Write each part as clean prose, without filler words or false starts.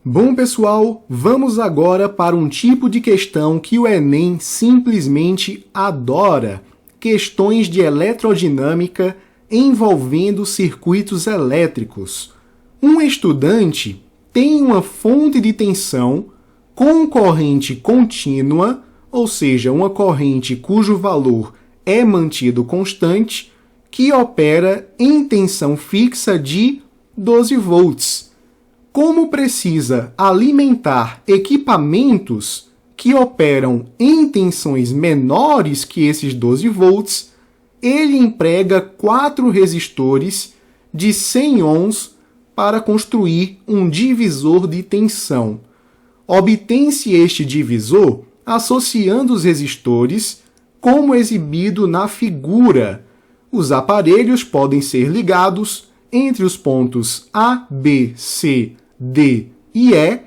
Bom, pessoal, vamos agora para um tipo de questão que o Enem simplesmente adora. Questões de eletrodinâmica envolvendo circuitos elétricos. Um estudante tem uma fonte de tensão com corrente contínua, ou seja, uma corrente cujo valor é mantido constante, que opera em tensão fixa de 12 volts. Como precisa alimentar equipamentos que operam em tensões menores que esses 12 volts, ele emprega 4 resistores de 100 ohms para construir um divisor de tensão. Obtém-se este divisor associando os resistores, como exibido na figura. Os aparelhos podem ser ligados entre os pontos A, B, C, D e E,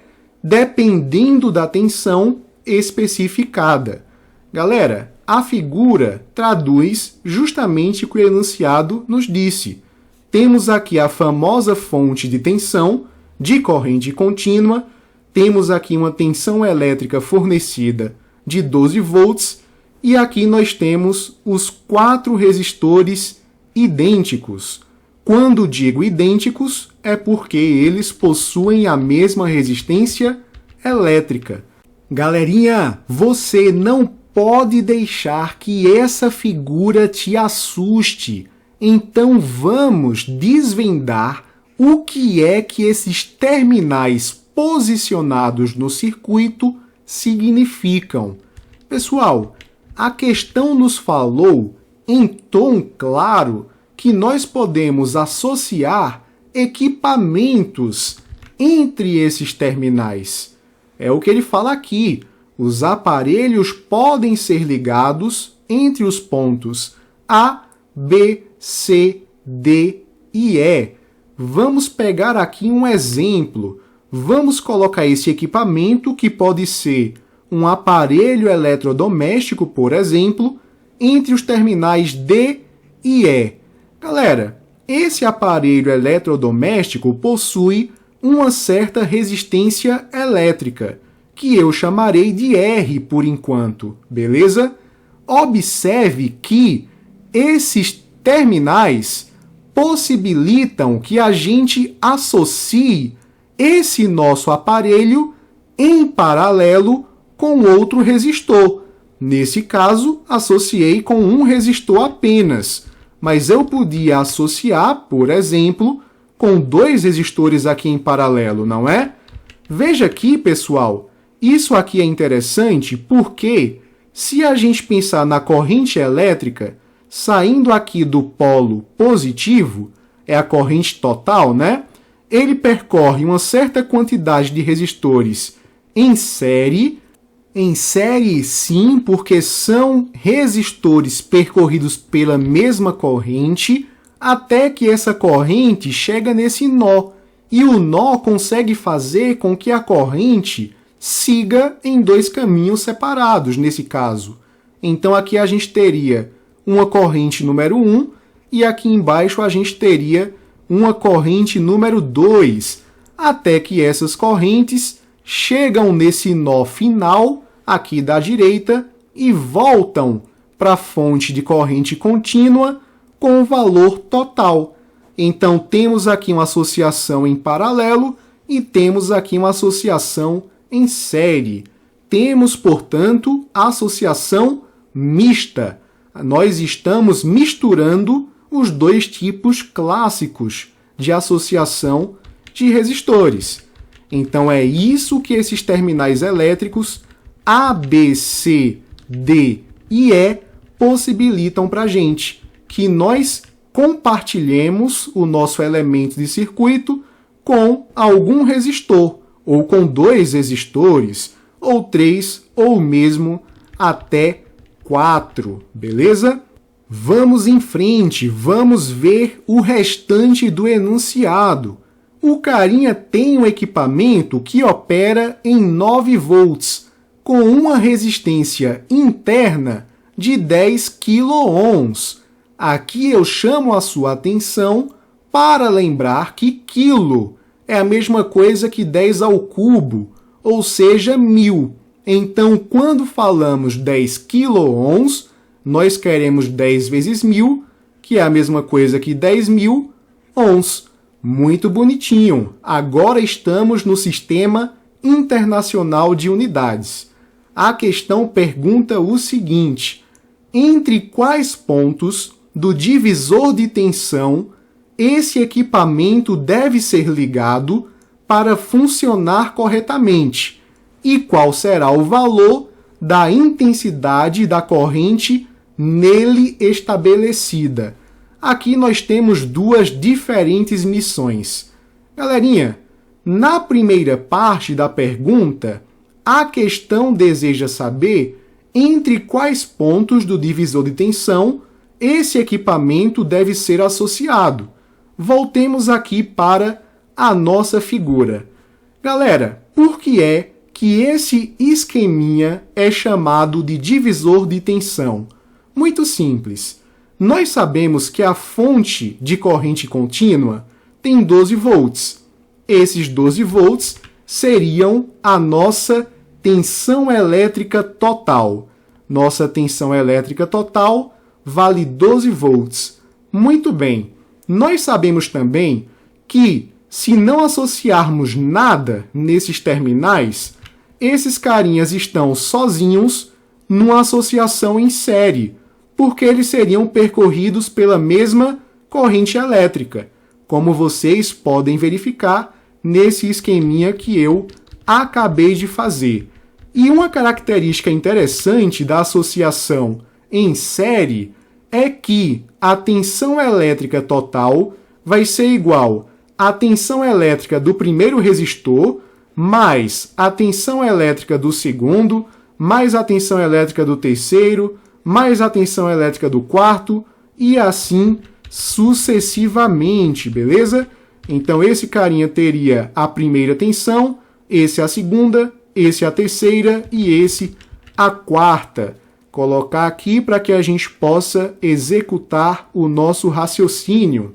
dependendo da tensão especificada. Galera, a figura traduz justamente o que o enunciado nos disse. Temos aqui a famosa fonte de tensão de corrente contínua, temos aqui uma tensão elétrica fornecida de 12 volts e aqui nós temos os 4 resistores idênticos. Quando digo idênticos, é porque eles possuem a mesma resistência elétrica. Galerinha, você não pode deixar que essa figura te assuste. Então vamos desvendar o que é que esses terminais posicionados no circuito significam. Pessoal, a questão nos falou em tom claro que nós podemos associar equipamentos entre esses terminais. É o que ele fala aqui. Os aparelhos podem ser ligados entre os pontos A, B, C, D e E. Vamos pegar aqui um exemplo. Vamos colocar esse equipamento, que pode ser um aparelho eletrodoméstico, por exemplo, entre os terminais D e E. Galera, esse aparelho eletrodoméstico possui uma certa resistência elétrica, que eu chamarei de R por enquanto, beleza? Observe que esses terminais possibilitam que a gente associe esse nosso aparelho em paralelo com outro resistor. Nesse caso, associei com um resistor apenas, mas eu podia associar, por exemplo, com 2 resistores aqui em paralelo, não é? Veja aqui, pessoal, isso aqui é interessante porque, se a gente pensar na corrente elétrica, saindo aqui do polo positivo, é a corrente total, né? Ele percorre uma certa quantidade de resistores em série sim, porque são resistores percorridos pela mesma corrente, até que essa corrente chega nesse nó, e o nó consegue fazer com que a corrente siga em 2 caminhos separados, nesse caso. Então aqui a gente teria uma corrente número 1, e aqui embaixo a gente teria uma corrente número 2, até que essas correntes chegam nesse nó final, aqui da direita, e voltam para a fonte de corrente contínua com o valor total. Então temos aqui uma associação em paralelo e temos aqui uma associação em série. Temos, portanto, associação mista. Nós estamos misturando os 2 tipos clássicos de associação de resistores. Então é isso que esses terminais elétricos A, B, C, D e E possibilitam para a gente, que nós compartilhemos o nosso elemento de circuito com algum resistor, ou com 2 resistores, ou 3, ou mesmo até 4, beleza? Vamos em frente, vamos ver o restante do enunciado. O carinha tem um equipamento que opera em 9 volts, com uma resistência interna de 10 kΩ. Aqui eu chamo a sua atenção para lembrar que quilo é a mesma coisa que 10 ao cubo, ou seja, 1000. Então, quando falamos 10 quiloohms, nós queremos 10 vezes 1000, que é a mesma coisa que 10.000 ohms. Muito bonitinho. Agora estamos no Sistema Internacional de Unidades. A questão pergunta o seguinte: entre quais pontos do divisor de tensão esse equipamento deve ser ligado para funcionar corretamente? E qual será o valor da intensidade da corrente nele estabelecida? Aqui nós temos duas diferentes missões. Galerinha, na primeira parte da pergunta, a questão deseja saber entre quais pontos do divisor de tensão esse equipamento deve ser associado. Voltemos aqui para a nossa figura. Galera, por que é que esse esqueminha é chamado de divisor de tensão? Muito simples. Nós sabemos que a fonte de corrente contínua tem 12 volts. Esses 12 volts seriam a nossa tensão elétrica total. Nossa tensão elétrica total vale 12 volts. Muito bem. Nós sabemos também que, se não associarmos nada nesses terminais, esses carinhas estão sozinhos numa associação em série, porque eles seriam percorridos pela mesma corrente elétrica, como vocês podem verificar nesse esqueminha que eu acabei de fazer. E uma característica interessante da associação em série é que a tensão elétrica total vai ser igual à tensão elétrica do primeiro resistor, mais a tensão elétrica do segundo, mais a tensão elétrica do terceiro, mais a tensão elétrica do quarto, e assim sucessivamente, beleza? Então esse carinha teria a primeira tensão, esse a segunda, esse a terceira e esse a quarta. Colocar aqui para que a gente possa executar o nosso raciocínio.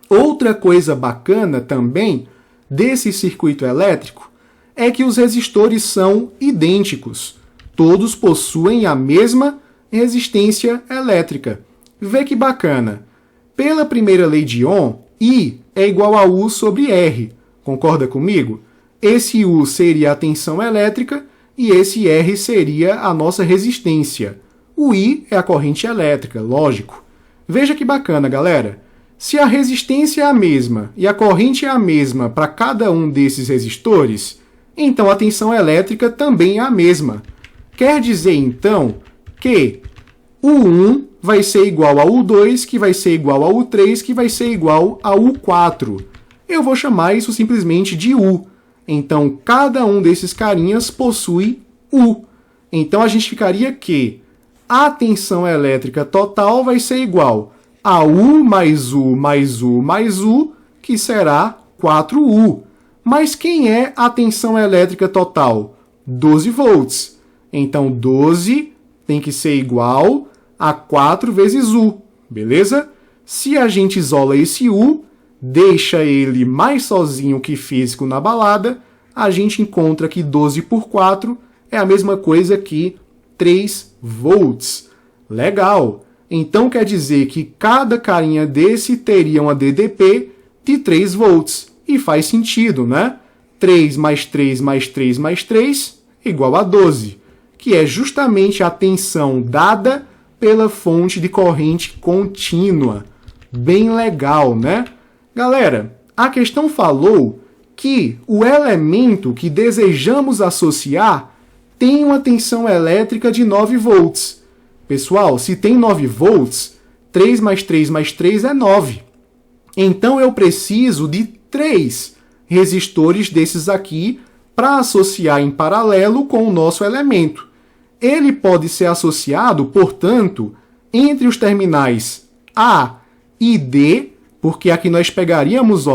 Outra coisa bacana também desse circuito elétrico é que os resistores são idênticos. Todos possuem a mesma resistência elétrica. Vê que bacana. Pela primeira lei de Ohm, I é igual a U sobre R. Concorda comigo? Esse U seria a tensão elétrica e esse R seria a nossa resistência. O I é a corrente elétrica, lógico. Veja que bacana, galera. Se a resistência é a mesma e a corrente é a mesma para cada um desses resistores, então a tensão elétrica também é a mesma. Quer dizer, então, que o U1 vai ser igual ao U2, que vai ser igual ao U3, que vai ser igual ao U4. Eu vou chamar isso simplesmente de U. Então, cada um desses carinhas possui U. Então, a gente ficaria que a tensão elétrica total vai ser igual a U mais U mais U mais U, que será 4U. Mas quem é a tensão elétrica total? 12 volts. Então, 12 tem que ser igual a 4 vezes U, beleza? Se a gente isola esse U, deixa ele mais sozinho que físico na balada, a gente encontra que 12 por 4 é a mesma coisa que 3 volts. Legal! Então quer dizer que cada carinha desse teria uma DDP de 3 volts. E faz sentido, né? 3 mais 3 mais 3 mais 3 igual a 12, que é justamente a tensão dada pela fonte de corrente contínua. Bem legal, né? Galera, a questão falou que o elemento que desejamos associar tem uma tensão elétrica de 9 volts. Pessoal, se tem 9 volts, 3 mais 3 mais 3 é 9. Então eu preciso de 3 resistores desses aqui para associar em paralelo com o nosso elemento. Ele pode ser associado, portanto, entre os terminais A e D, porque aqui nós pegaríamos,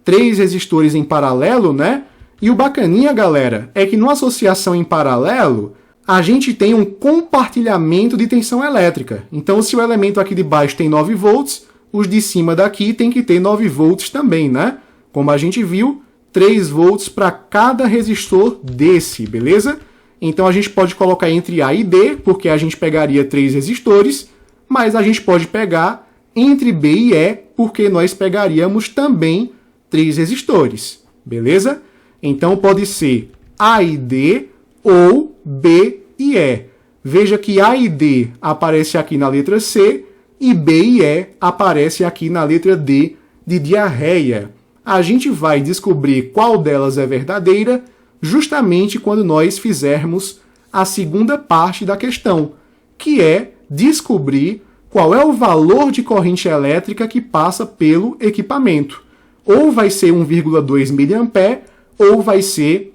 3 resistores em paralelo, né? E o bacaninha, galera, é que numa associação em paralelo, a gente tem um compartilhamento de tensão elétrica. Então, se o elemento aqui de baixo tem 9 volts, os de cima daqui tem que ter 9 volts também, né? Como a gente viu, 3 volts para cada resistor desse, beleza? Então a gente pode colocar entre A e D, porque a gente pegaria 3 resistores, mas a gente pode pegar entre B e E, porque nós pegaríamos também 3 resistores, beleza? Então pode ser A e D ou B e E. Veja que A e D aparece aqui na letra C e B e E aparece aqui na letra D de diarreia. A gente vai descobrir qual delas é verdadeira justamente quando nós fizermos a segunda parte da questão, que é descobrir qual é o valor de corrente elétrica que passa pelo equipamento. Ou vai ser 1,2 mA ou vai ser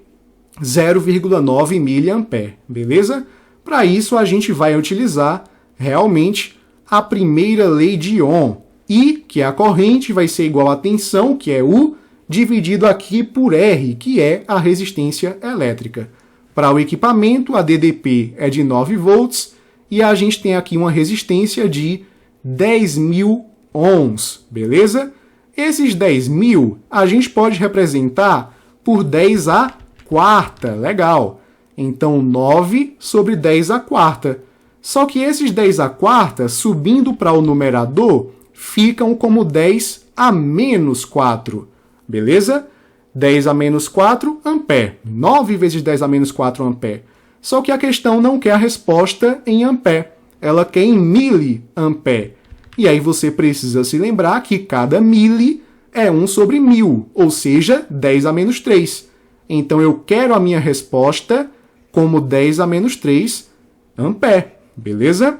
0,9 mA, beleza? Para isso, a gente vai utilizar realmente a primeira lei de Ohm. I, que é a corrente, vai ser igual a tensão, que é U, dividido aqui por R, que é a resistência elétrica. Para o equipamento, a DDP é de 9 volts e a gente tem aqui uma resistência de 10.000 ohms, beleza? Esses 10.000 a gente pode representar por 10 à quarta, legal. Então, 9 sobre 10 à quarta. Só que esses 10 à quarta, subindo para o numerador, ficam como 10 a menos 4, beleza? 10 a menos 4, ampere. 9 vezes 10 a menos 4, ampere. Só que a questão não quer a resposta em ampere, ela quer em miliampere. E aí você precisa se lembrar que cada mili é 1 sobre 1000, ou seja, 10 a menos 3. Então eu quero a minha resposta como 10 a menos 3 ampere, beleza?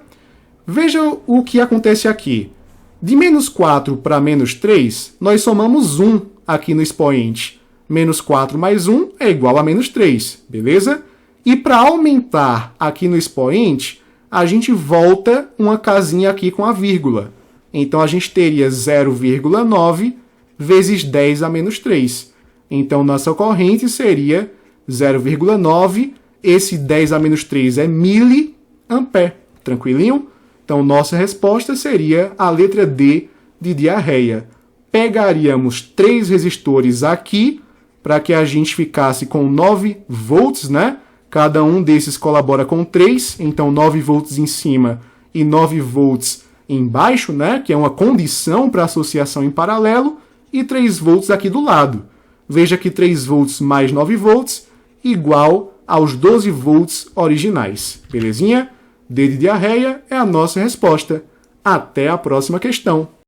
Veja o que acontece aqui. De menos 4 para menos 3, nós somamos 1 aqui no expoente. Menos 4 mais 1 é igual a menos 3, beleza? E para aumentar aqui no expoente, a gente volta uma casinha aqui com a vírgula. Então a gente teria 0,9 vezes 10 a menos 3. Então nossa corrente seria 0,9. Esse 10 a menos 3 é miliampere. Tranquilinho? Então, nossa resposta seria a letra D de diarreia. Pegaríamos 3 resistores aqui, para que a gente ficasse com 9 volts, né? Cada um desses colabora com 3, então 9 volts em cima e 9 volts embaixo, né? Que é uma condição para associação em paralelo, e 3 volts aqui do lado. Veja que 3 volts mais 9 volts igual aos 12 volts originais. Belezinha? D de diarreia é a nossa resposta. Até a próxima questão.